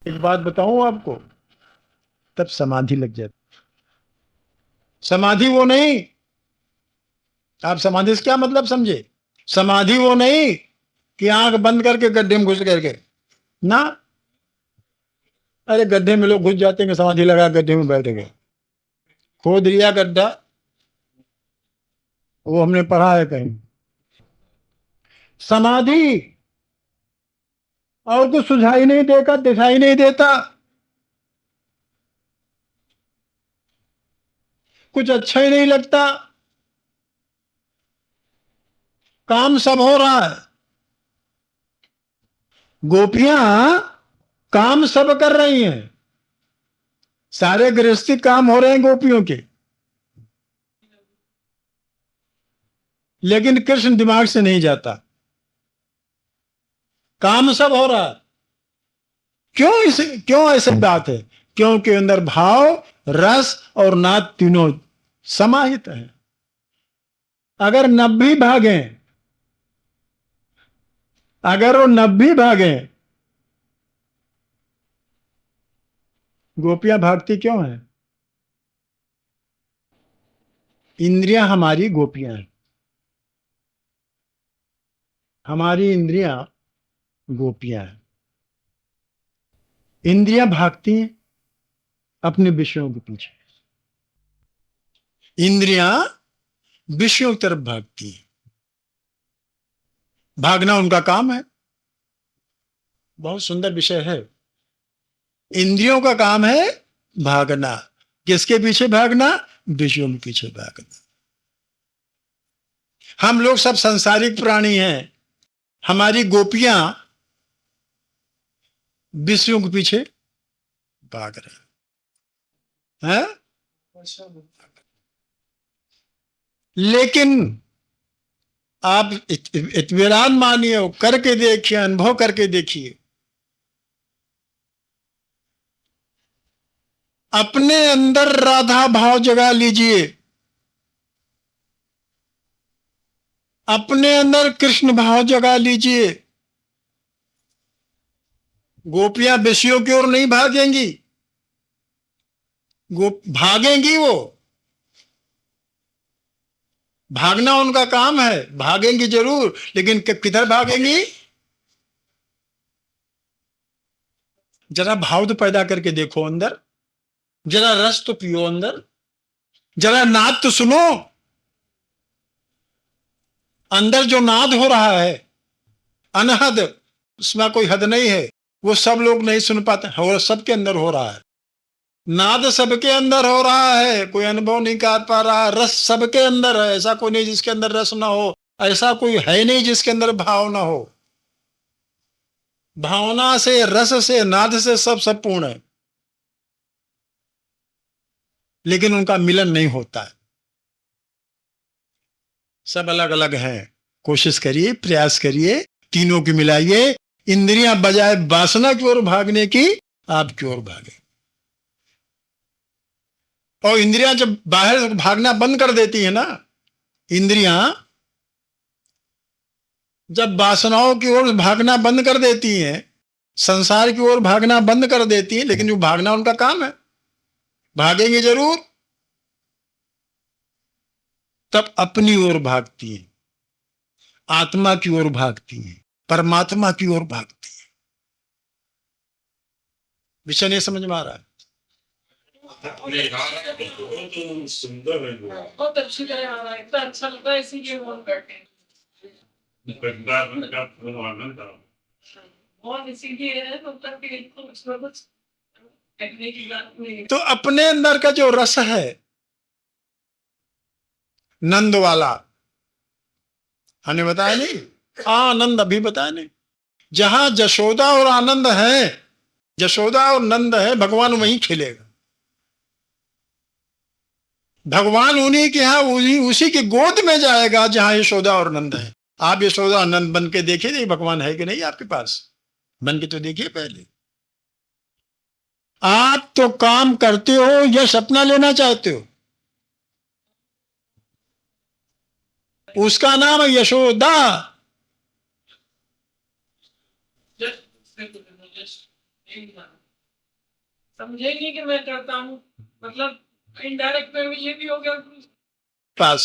एक बात बताऊं आपको, तब समाधि लग जाती। समाधि वो नहीं, आप समाधि से क्या मतलब समझे? समाधि वो नहीं कि आंख बंद करके गड्ढे में घुस करके ना। अरे गड्ढे में लोग घुस जाते हैं, समाधि लगा गड्ढे में बैठ गए। खोद लिया गड्ढा, वो हमने पढ़ा है कहीं। समाधि और कुछ सुझाई नहीं देगा, दिखाई नहीं देता, कुछ अच्छा ही नहीं लगता, काम सब हो रहा है। गोपियां काम सब कर रही हैं, सारे गृहस्थी काम हो रहे हैं गोपियों के, लेकिन कृष्ण दिमाग से नहीं जाता, काम सब हो रहा है। क्यों ऐसे बात है? क्योंकि अंदर भाव, रस और नाद तीनों समाहित है। अगर नब्बी भागे, अगर वो नब्बी भागे, गोपियां भागती क्यों है? इंद्रियां हमारी गोपियां हैं, हमारी इंद्रियां गोपियां हैं। इंद्रियां भागती हैं अपने विषयों के पीछे, इंद्रियां विषयों की तरफ भागती हैं। भागना उनका काम है, बहुत सुंदर विषय है। इंद्रियों का काम है भागना। किसके पीछे भागना? विषयों के पीछे भागना। हम लोग सब संसारिक प्राणी हैं, हमारी गोपियां विषयों के पीछे भाग रहे हैं। लेकिन आप इत्मीनान मानिए, करके देखिए, अनुभव करके देखिए, अपने अंदर राधा भाव जगा लीजिए, अपने अंदर कृष्ण भाव जगा लीजिए। गोपियां विषयों की ओर नहीं भागेंगी, भागेंगी वो, भागना उनका काम है, भागेंगी जरूर, लेकिन किधर भागेंगी? जरा भाव तो पैदा करके देखो अंदर, जरा रस तो पियो अंदर, जरा नाद तो सुनो। अंदर जो नाद हो रहा है अनहद, उसमें कोई हद नहीं है, वो सब लोग नहीं सुन पाते, हो सबके अंदर हो रहा है। नाद सबके अंदर हो रहा है, कोई अनुभव नहीं कर पा रहा। रस सबके अंदर है, ऐसा कोई नहीं जिसके अंदर रस ना हो, ऐसा कोई है नहीं जिसके अंदर भाव ना हो। भावना से, रस से, नाद से सब पूर्ण है, लेकिन उनका मिलन नहीं होता है, सब अलग अलग हैं। कोशिश करिए, प्रयास करिए, तीनों की मिलाइए। इंद्रियां बजाय वासना की ओर भागने की, आपकी ओर भागे। और इंद्रियां जब बाहर भागना बंद कर देती है ना, इंद्रियां जब वासनाओं की ओर भागना बंद कर देती हैं, संसार की ओर भागना बंद कर देती हैं, लेकिन जो भागना उनका काम है, भागेंगे जरूर। तब अपनी ओर भागती हैं, आत्मा की ओर भागती हैं, परमात्मा की ओर भागती हैं। विषय नहीं समझ में आ रहा है? सुंदर है वो। बहुत अच्छी तरह आ रहा है, इतना अच्छा लगता है इसीलिए फोन करके। बहुत इसीलिए है तो करके उसमें कुछ कहने की बात नहीं। तो अपने अंदर का जो रस है नंद वाला, हमने बताया नहीं, आनंद अभी बताया नहीं। जहां जशोदा और आनंद है, जशोदा और नंद है, भगवान वहीं खिलेगा। भगवान उन्हीं के यहां, उसी की गोद में जाएगा जहां यशोदा और नंद है। आप यशोदा नंद बन के देखिए, नहीं भगवान है कि नहीं आपके पास, बन के तो देखिए पहले। आप तो काम करते हो, यश अपना लेना चाहते हो, उसका नाम है यशोदा। Just समझेंगे कि मैं करता हूँ, मतलब इनडायरेक्ट में ये भी हो गया। पास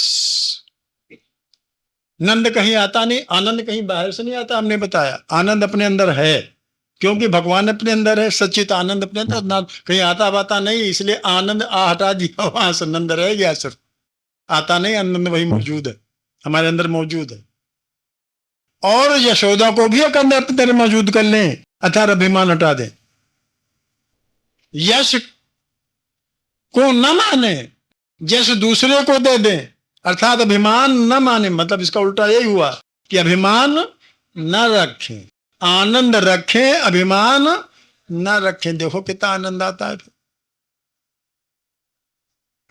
नंद कहीं आता नहीं, आनंद कहीं बाहर से नहीं आता। हमने बताया आनंद अपने अंदर है, क्योंकि भगवान अपने अंदर है, सच्चित आनंद अपने अंदर ना, कहीं आता बाता नहीं, इसलिए आनंद आ हटा दिया, वहां से नंद रह गया, सिर्फ आता नहीं, आनंद वही मौजूद है, हमारे अंदर मौजूद है। और यशोदा को भी एक अंदर अपने अंदर मौजूद कर लें, अथार अभिमान हटा दें, यश को न माने, यश दूसरे को दे दें, अर्थात अभिमान न माने, मतलब इसका उल्टा यही हुआ कि अभिमान न रखें, आनंद रखें, अभिमान न रखें। देखो कितना आनंद आता है।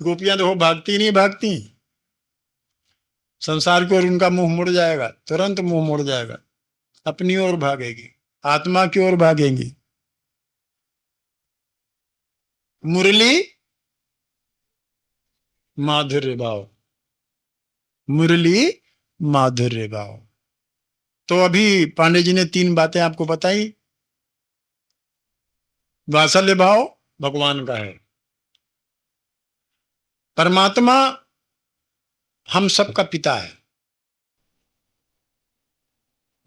गोपियां देखो भागती नहीं भागती, संसार की ओर उनका मुंह मुड़ जाएगा, तुरंत मुंह मुड़ जाएगा, अपनी ओर भागेगी, आत्मा की ओर भागेंगी। मुरली माधुर्य भाव, मुरली माधुर्य भाव। तो अभी पांडे जी ने 3 बातें आपको बताई। वात्सल्य भाव भगवान का है, परमात्मा हम सबका पिता है,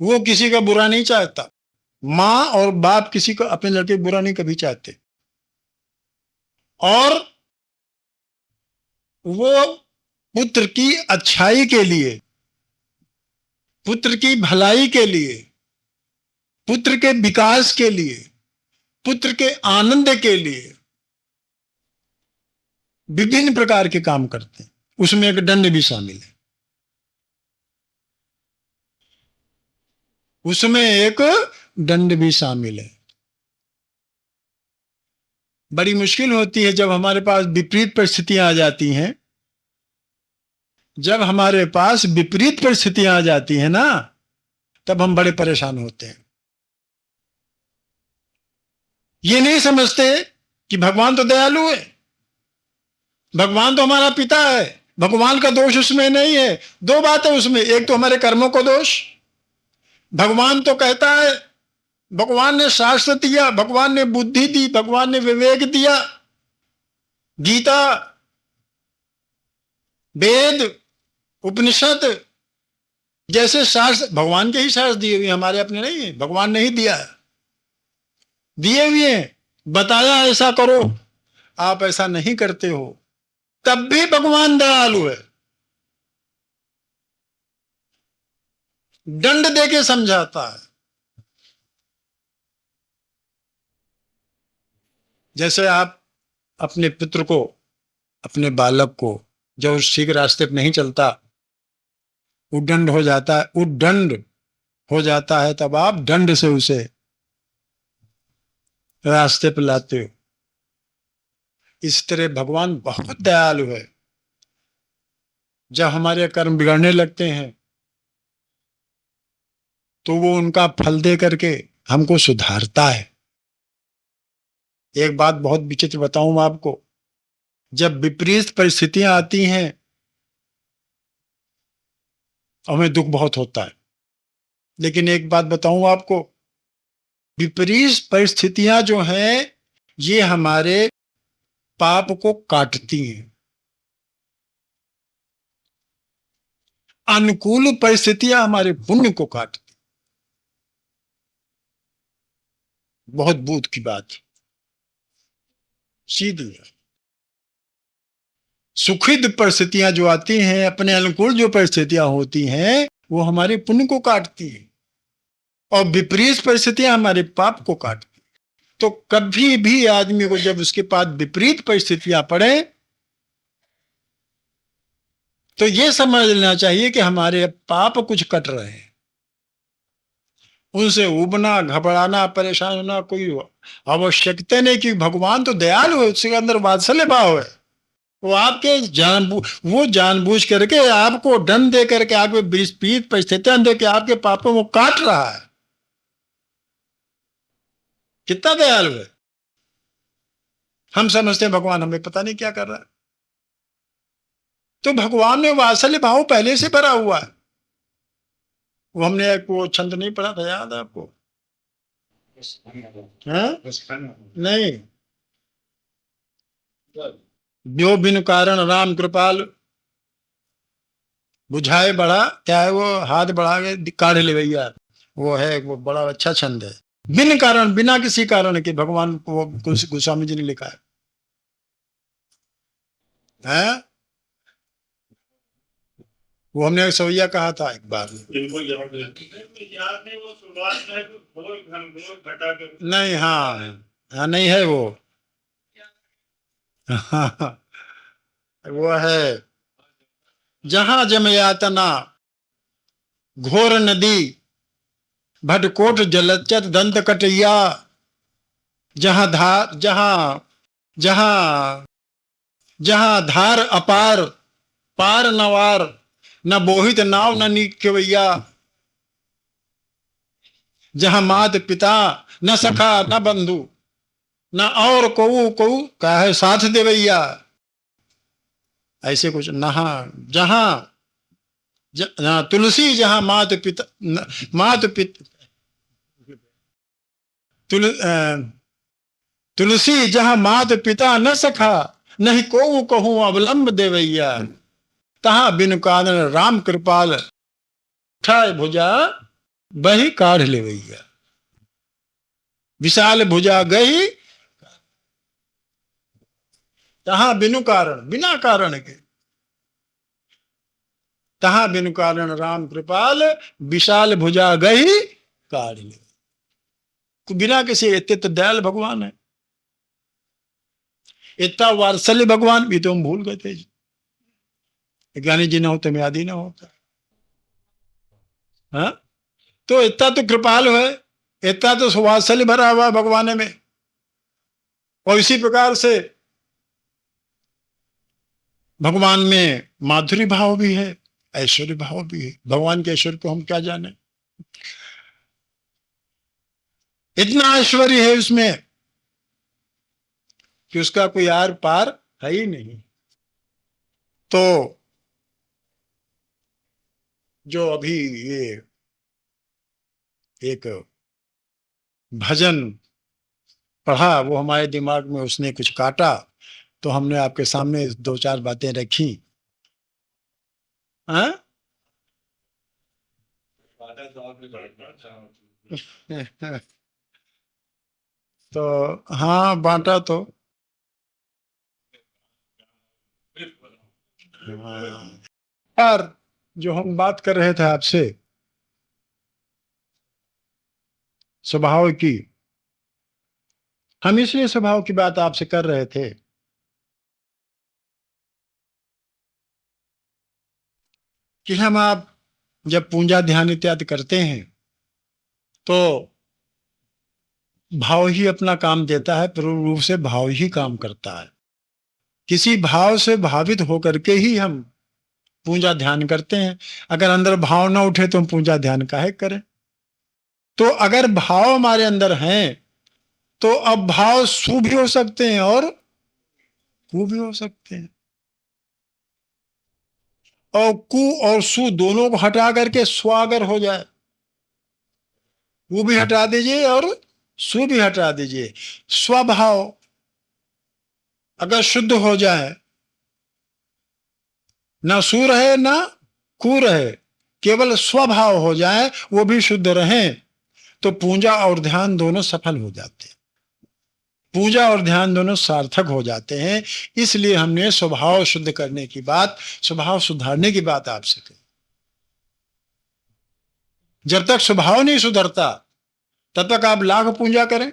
वो किसी का बुरा नहीं चाहता। माँ और बाप किसी को अपने लड़के बुरा नहीं कभी चाहते, और वो पुत्र की अच्छाई के लिए, पुत्र की भलाई के लिए, पुत्र के विकास के लिए, पुत्र के आनंद के लिए विभिन्न प्रकार के काम करते हैं। उसमें एक दंड भी शामिल है, उसमें एक दंड भी शामिल है। बड़ी मुश्किल होती है जब हमारे पास विपरीत परिस्थितियां आ जाती हैं, जब हमारे पास विपरीत परिस्थितियां आ जाती हैं ना, तब हम बड़े परेशान होते हैं। ये नहीं समझते कि भगवान तो दयालु है, भगवान तो हमारा पिता है, भगवान का दोष उसमें नहीं है। 2 बात है उसमें, एक तो हमारे कर्मों को दोष। भगवान तो कहता है, भगवान ने शास्त्र दिया, भगवान ने बुद्धि दी, भगवान ने विवेक दिया, गीता, वेद, उपनिषद जैसे शास्त्र भगवान के ही शास्त्र दिए हुए, हमारे अपने नहीं है, भगवान ने ही दिया है, दिए हुए हैं, बताया ऐसा करो, आप ऐसा नहीं करते हो, तब भी भगवान दयालु है, दंड देके समझाता है। जैसे आप अपने पुत्र को, अपने बालक को जब ठीक रास्ते पर नहीं चलता, उद्दंड हो जाता है, उद्दंड हो जाता है, तब आप दंड से उसे रास्ते पर लाते हो। इस तरह भगवान बहुत दयालु है। जब हमारे कर्म बिगड़ने लगते हैं तो वो उनका फल दे करके हमको सुधारता है। एक बात बहुत विचित्र बताऊं आपको, जब विपरीत परिस्थितियां आती हैं हमें दुख बहुत होता है, लेकिन एक बात बताऊं आपको, विपरीत परिस्थितियां जो हैं ये हमारे पाप को काटती हैं, अनुकूल परिस्थितियां हमारे पुण्य को काटती। बहुत बोध की बात, सीधी है। सुखिद परिस्थितियां जो आती हैं, अपने अनुकूल जो परिस्थितियां होती हैं, वो हमारे पुण्य को काटती हैं, और विपरीत परिस्थितियां हमारे पाप को काटती। तो कभी भी आदमी को जब उसके पास विपरीत परिस्थितियां पड़े तो ये समझ लेना चाहिए कि हमारे पाप कुछ कट रहे हैं। उनसे उबना, घबराना, परेशान होना कोई आवश्यकता नहीं, कि भगवान तो दयालु है, उसके अंदर वात्सल्य भाव है। वो आपके वो जानबूझ करके आपको दंड दे करके, आपके विपरीत परिस्थितियां दे के आपके पापों को काट रहा है। कितना दयालु है। हम समझते हैं भगवान हमें पता नहीं क्या कर रहा है, तो भगवान में वात्सल्य भाव पहले से भरा हुआ है। वो हमने एक वो छंद नहीं पढ़ा था, याद है आपको? हाँ? नहीं, जो बिन कारण राम कृपाल बुझाए बड़ा, क्या है वो, हाथ बढ़ा के काढ़ ले भैया, वो है, वो बड़ा अच्छा छंद है। बिन कारण, बिना किसी कारण के भगवान को गोस्वामी जी ने लिखा है? वो हमने सवैया कहा था एक बार। बिल्कुल याद नहीं, वो शुरुआत में घोर घनघोर घटा कर नहीं, हाँ हाँ, नहीं है वो। हाँ, वो है, जहां जम यातना घोर नदी भटकोट जलचत दंत कटैया, जहां धार, जहां जहां धार अपार पार नवार, न बोहित नाव न नीक केवैया, जहां मात पिता न सखा न बंधु, न और को क्या है साथ देवैया, ऐसे कुछ नहा, जहां तुलसी जहां मात पिता मात पिता तुल, तुलसी जहां मात पिता न सखा, नहीं को कहूं अवलंब देवैया, तहां बिनु कारण राम कृपाल उठाए भुजा बही काढ़ लेवैया, विशाल भुजा गई तहां बिनु कारण, बिना कारण के, तहां बिनु कारण राम कृपाल विशाल भुजा गई काढ़ ले, बिना किसी, इतने तो दयाल भगवान है, इतना वात्सल्य भगवान भी तो हम भूल गए थे। ज्ञानी जी ना होते में आदि ना होता। हाँ, तो इतना तो कृपाल है, इतना तो वात्सल्य भरा हुआ भगवान में। और इसी प्रकार से भगवान में माधुरी भाव भी है, ऐश्वर्य भाव भी है। भगवान के ऐश्वर्य को हम क्या जाने, इतना ऐश्वर्य है उसमें कि उसका कोई आर पार है ही नहीं। तो जो अभी ये एक भजन पढ़ा, वो हमारे दिमाग में उसने कुछ काटा, तो हमने आपके सामने दो चार बातें रखी। हाँ? तो हाँ, बांटा तो हाँ। यार, जो हम बात कर रहे थे आपसे स्वभाव की, हम इसलिए स्वभाव की बात आपसे कर रहे थे कि हम आप जब पूजा ध्यान इत्यादि करते हैं तो भाव ही अपना काम देता है, पूर्ण रूप से भाव ही काम करता है। किसी भाव से भावित होकर के ही हम पूजा ध्यान करते हैं। अगर अंदर भाव ना उठे तो हम पूजा ध्यान काहे करें? तो अगर भाव हमारे अंदर हैं तो अब भाव सु भी हो सकते हैं और कु भी हो सकते हैं, और कु और सु दोनों को हटा करके स्व अगर हो जाए, कु भी हटा दीजिए और सु भी हटा दीजिए, स्वभाव अगर शुद्ध हो जाए, ना सु रहे ना कु रहे, केवल स्वभाव हो जाए, वो भी शुद्ध रहे, तो पूजा और ध्यान दोनों सफल हो जाते हैं, पूजा और ध्यान दोनों सार्थक हो जाते हैं। इसलिए हमने स्वभाव शुद्ध करने की बात, स्वभाव सुधारने की बात आपसे कही। जब तक स्वभाव नहीं सुधरता तब तक आप लाख पूजा करें,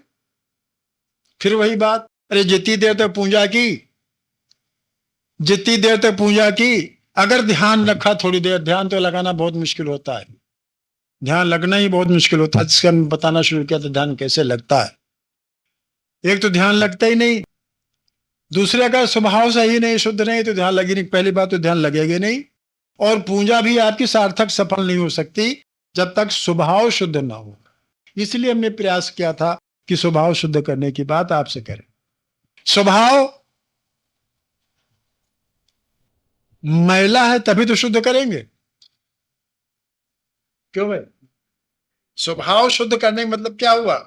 फिर वही बात, अरे जितनी देर तक पूजा की, जितनी देर तक पूजा की, अगर ध्यान रखा थोड़ी देर, ध्यान तो लगाना बहुत मुश्किल होता है, ध्यान लगना ही बहुत मुश्किल होता है। जिसका मैं बताना शुरू किया तो ध्यान कैसे लगता है, एक तो ध्यान लगता ही नहीं, दूसरे का स्वभाव सही नहीं, शुद्ध नहीं, तो ध्यान लगी नहीं। पहली बात तो ध्यान लगेगा नहीं, और पूजा भी आपकी सार्थक सफल नहीं हो सकती जब तक स्वभाव शुद्ध ना हो। इसलिए हमने प्रयास किया था कि स्वभाव शुद्ध करने की बात आपसे करें। स्वभाव मैला है तभी तो शुद्ध करेंगे, क्यों भाई? स्वभाव शुद्ध करने का मतलब क्या हुआ?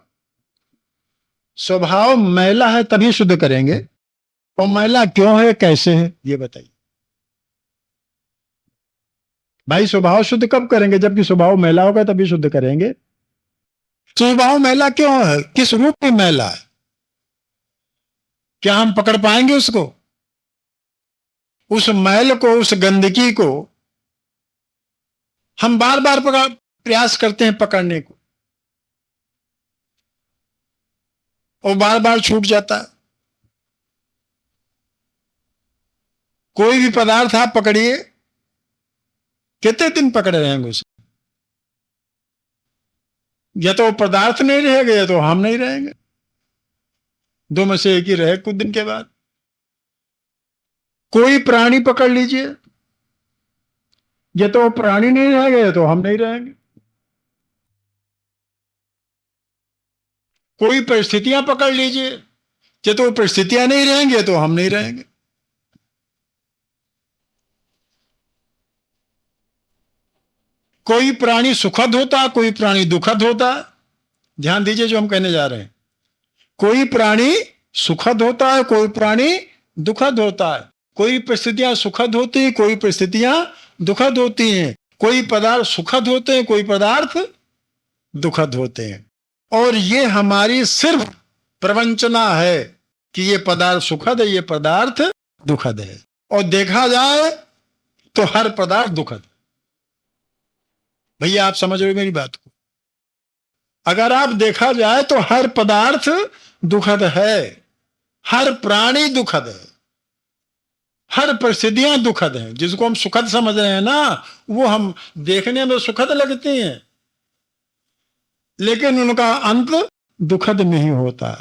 स्वभाव मैला है तभी शुद्ध करेंगे, और मैला क्यों है, कैसे है, ये बताइए। भाई स्वभाव शुद्ध कब करेंगे, जबकि स्वभाव मैला होगा तभी शुद्ध करेंगे। स्वभाव मैला क्यों है, किस रूप में मैला है, क्या हम पकड़ पाएंगे उसको? उस मैल को, उस गंदगी को हम बार बार प्रयास करते हैं पकड़ने को, और बार बार छूट जाता है। कोई भी पदार्थ आप पकड़िए, कितने दिन पकड़े रहेंगे उसे? या तो वो पदार्थ नहीं रहेगा या तो हम नहीं रहेंगे, दो में से एक ही रहे कुछ दिन के बाद। कोई प्राणी पकड़ लीजिए, या तो वो प्राणी नहीं रहेगा या तो हम नहीं रहेंगे। कोई परिस्थितियां पकड़ लीजिए, या तो वो परिस्थितियां नहीं रहेंगे या तो हम नहीं रहेंगे। कोई प्राणी सुखद होता है, कोई प्राणी दुखद होता है। ध्यान दीजिए जो हम कहने जा रहे हैं। कोई प्राणी सुखद होता है, कोई प्राणी दुखद होता है। कोई परिस्थितियां सुखद होती हैं, कोई परिस्थितियां दुखद होती हैं। कोई पदार्थ सुखद होते हैं, कोई पदार्थ दुखद होते हैं। और ये हमारी सिर्फ प्रवंचना है कि ये पदार्थ सुखद है, ये पदार्थ दुखद है। और देखा जाए तो हर पदार्थ दुखद। भैया आप समझ रहे हो मेरी बात को? अगर आप देखा जाए तो हर पदार्थ दुखद है, हर प्राणी दुखद है, हर परिस्थितियां दुखद हैं। जिसको हम सुखद समझ रहे हैं ना, वो हम देखने में सुखद लगती हैं, लेकिन उनका अंत दुखद नहीं होता।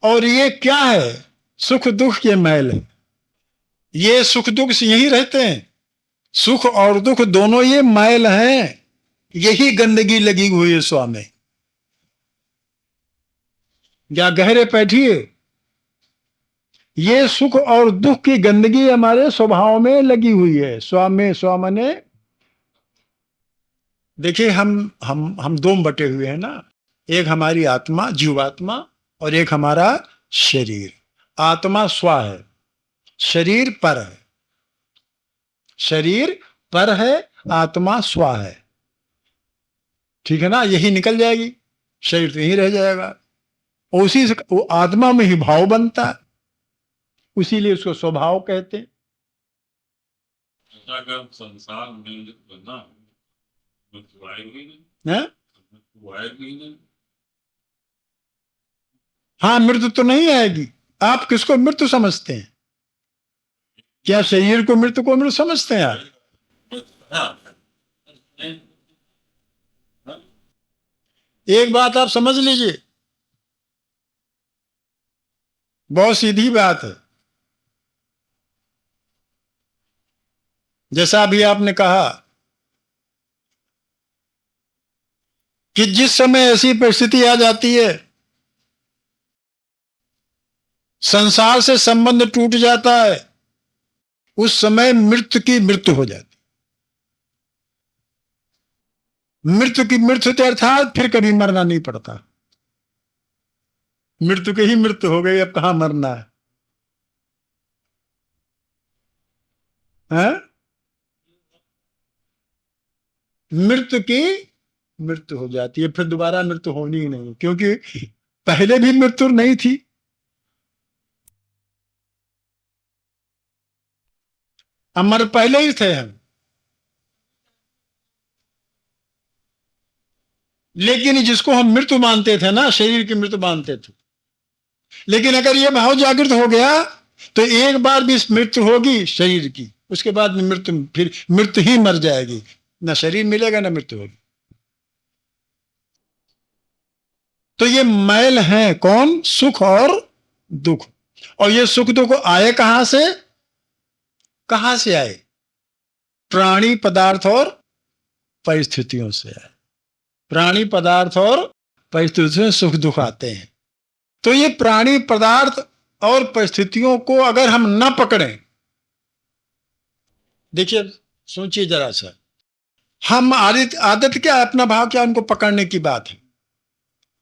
और ये क्या है? सुख दुख के मैल है। ये सुख दुख से यही रहते हैं। सुख और दुख दोनों ये मैल हैं, यही गंदगी लगी हुई है स्वामी। या गहरे बैठिए, ये सुख और दुख की गंदगी हमारे स्वभाव में लगी हुई है। स्वामी स्वामने देखिए, हम दो बटे हुए हैं ना, एक हमारी आत्मा जीवात्मा और एक हमारा शरीर। आत्मा स्व है, शरीर पर है। शरीर पर है, आत्मा स्व है। ठीक है ना? यही निकल जाएगी, शरीर तो यहीं रह जाएगा। उसी से वो आत्मा में ही भाव बनता है, उसीलिए उसको स्वभाव कहते हैं। अगर संसार में बना मृत्यु आएगी नहीं, मृत्यु आएगी नहीं। हाँ, मृत्यु तो नहीं आएगी। आप किसको मृत्यु समझते हैं? क्या शरीर को मृत्यु को मृत्यु समझते हैं आप? एक बात आप समझ लीजिए, बहुत सीधी बात है। जैसा अभी आपने कहा कि जिस समय ऐसी परिस्थिति आ जाती है, संसार से संबंध टूट जाता है, उस समय मृत्यु की मृत्यु हो जाती। मृत्यु की मृत्यु के अर्थात फिर कभी मरना नहीं पड़ता। मृत्यु की ही मृत्यु हो गई, अब कहां मरना है? मृत्यु की मृत्यु हो जाती है, फिर दोबारा मृत्यु होनी ही नहीं, क्योंकि पहले भी मृत्यु नहीं थी। अमर पहले ही थे हम, लेकिन जिसको हम मृत्यु मानते थे ना, शरीर की मृत्यु मानते थे। लेकिन अगर यह भाव जागृत हो गया तो एक बार भी मृत्यु होगी शरीर की, उसके बाद में मृत्यु, फिर मृत्यु ही मर जाएगी, ना शरीर मिलेगा ना मृत्यु होगी। तो ये मैल है कौन? सुख और दुख। और ये सुख दुख आए कहां से? कहां से आए? प्राणी पदार्थ और परिस्थितियों से आए। प्राणी पदार्थ और परिस्थितियों से सुख दुख आते हैं। तो ये प्राणी पदार्थ और परिस्थितियों को अगर हम न पकड़ें, देखिए सोचिए जरा सा, हम आदत क्या है, अपना भाव क्या, उनको पकड़ने की बात है।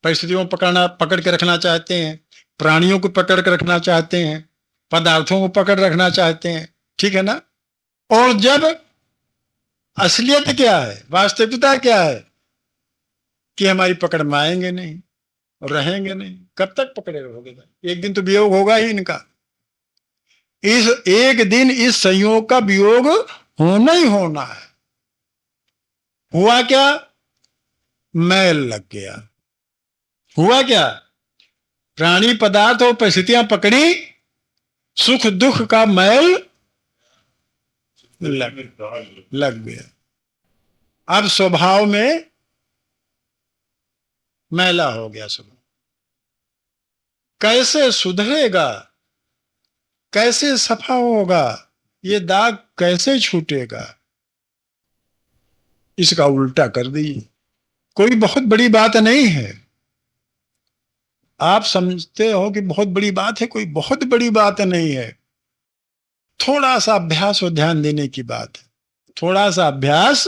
परिस्थितियों को पकड़ के रखना चाहते हैं, प्राणियों को पकड़ कर रखना चाहते हैं, पदार्थों को पकड़ रखना चाहते हैं, ठीक है ना। और जब असलियत क्या है, वास्तविकता क्या है कि हमारी पकड़ में आएंगे नहीं और रहेंगे नहीं, कब तक पकड़े रहोगे भाई? एक दिन तो वियोग होगा ही इनका। इस एक दिन इस संयोग का वियोग होना ही होना है। हुआ क्या? मैल लग गया। हुआ क्या? प्राणी पदार्थ और परिस्थितियां पकड़ी, सुख दुख का मैल लग गया। अब स्वभाव में मैला हो गया स्वभाव। कैसे सुधरेगा, कैसे सफा होगा, ये दाग कैसे छूटेगा? इसका उल्टा कर दीजिए। कोई बहुत बड़ी बात नहीं है। आप समझते हो कि बहुत बड़ी बात है, कोई बहुत बड़ी बात नहीं है। थोड़ा सा अभ्यास और ध्यान देने की बात है। थोड़ा सा अभ्यास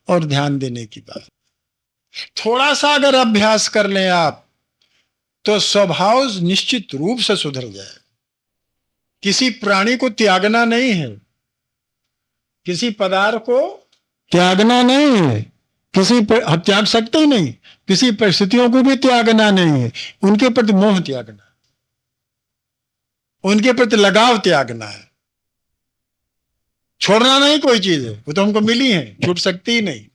और ध्यान देने की बात। थोड़ा सा अगर अभ्यास कर लें आप, तो स्वभाव निश्चित रूप से सुधर जाए। किसी प्राणी को त्यागना नहीं है, किसी पदार्थ को त्यागना नहीं है, हम त्याग सकते ही नहीं। किसी परिस्थितियों को भी त्यागना नहीं है, उनके प्रति मोह त्यागना, उनके प्रति लगाव त्यागना है। छोड़ना नहीं कोई चीज है, वो तो हमको मिली है, छूट सकती ही नहीं।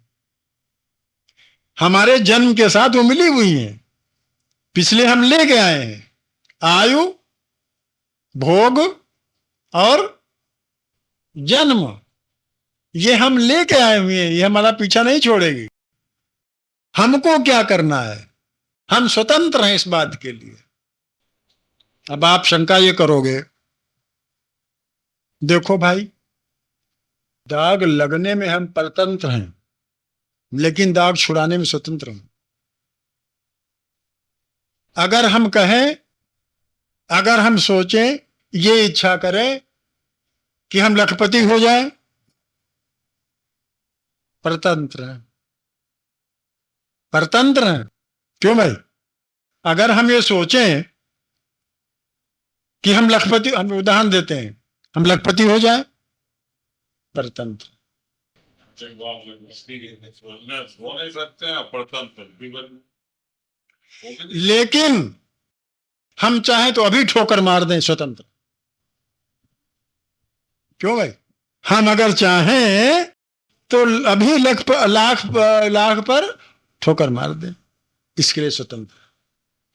हमारे जन्म के साथ वो मिली हुई है, पिछले हम लेके आए हैं। आयु, भोग और जन्म, ये हम लेके आए हुए हैं, ये हमारा पीछा नहीं छोड़ेगी। हमको क्या करना है? हम स्वतंत्र हैं इस बात के लिए। अब आप शंका ये करोगे, देखो भाई, दाग लगने में हम परतंत्र हैं, लेकिन दाग छुड़ाने में स्वतंत्र हैं। अगर हम कहें, अगर हम सोचें, ये इच्छा करें कि हम लखपति हो जाएं, परतंत्र हैं, परतंत्र हैं। क्यों भाई? अगर हम ये सोचें कि हम लखपति, हम उदाहरण देते हैं, हम लखपति हो जाएं, परतंत्र। वो नहीं सकते हैं, परतंत्र। लेकिन हम चाहें तो अभी ठोकर मार दें, स्वतंत्र। क्यों भाई? हम अगर चाहें तो अभी लाख पर ठोकर मार दें, इसके लिए स्वतंत्र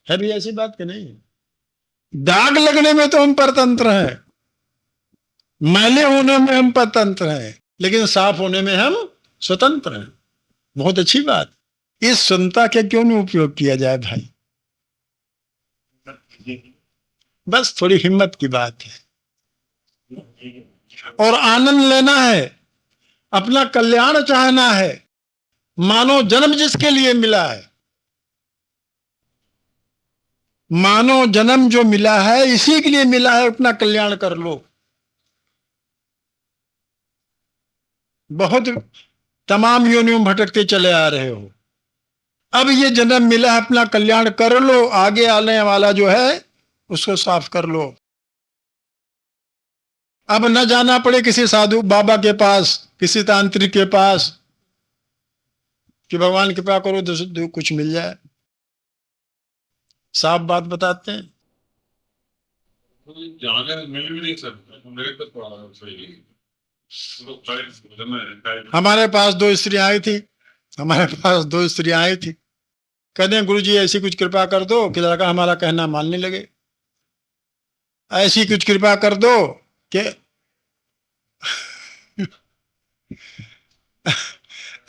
है भी। ऐसी बात कि नहीं है? दाग लगने में तो हम परतंत्र हैं, मैले होने में हम परतंत्र हैं, लेकिन साफ होने में हम स्वतंत्र हैं। बहुत अच्छी बात। इस स्वतंत्रता का क्यों नहीं उपयोग किया जाए भाई? बस थोड़ी हिम्मत की बात है, और आनंद लेना है, अपना कल्याण चाहना है। मानव जन्म जिसके लिए मिला है, मानव जन्म जो मिला है इसी के लिए मिला है, अपना कल्याण कर लो। बहुत तमाम योनियों में भटकते चले आ रहे हो, अब ये जन्म मिला है, अपना कल्याण कर लो। आगे आने वाला जो है उसको साफ कर लो। अब न जाना पड़े किसी साधु बाबा के पास, किसी तांत्रिक के पास कि भगवान कृपा करो तो कुछ मिल जाए। साफ बात बताते हैं। जाने मिल भी नहीं सकते, मेरे तक पड़ा सही। हमारे पास दो स्त्रियां आई थी, हमारे पास दो स्त्रियां आई थी, कहते हैं गुरु जी ऐसी कुछ कृपा कर दो कि लड़का हमारा कहना मानने लगे। ऐसी कुछ कृपा कर दो कि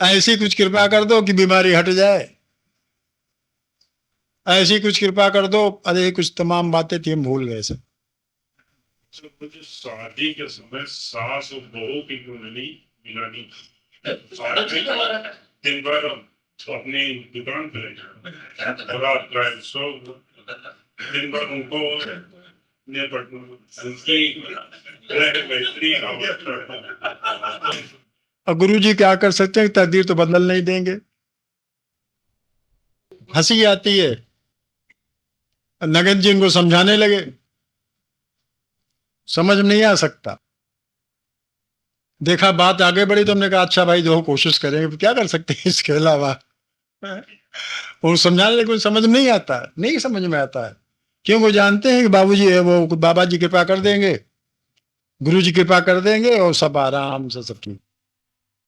ऐसी कुछ कृपा कर दो कि बीमारी हट जाए। ऐसी कुछ कृपा कर दो, अरे कुछ तमाम बातें थी, हम भूल गए सब। मुझे शादी के समय सास और बहू की कुंडली मिलानी, दिन भर अपनी दुकान पे दिन भर उनको और गुरु जी क्या कर सकते हैं? तकदीर तो बदल नहीं देंगे। हंसी आती है, नगेंद्र जी इनको समझाने लगे, समझ में नहीं आ सकता। देखा बात आगे बढ़ी तो हमने कहा अच्छा भाई जो कोशिश करेंगे, क्या कर सकते हैं इसके अलावा। वो समझाने लगे, समझ में नहीं आता, नहीं समझ में आता है, क्यों वो जानते हैं कि बाबूजी है, वो बाबा जी कृपा कर देंगे, गुरु जी कृपा कर देंगे और सब आराम से सब ठीक।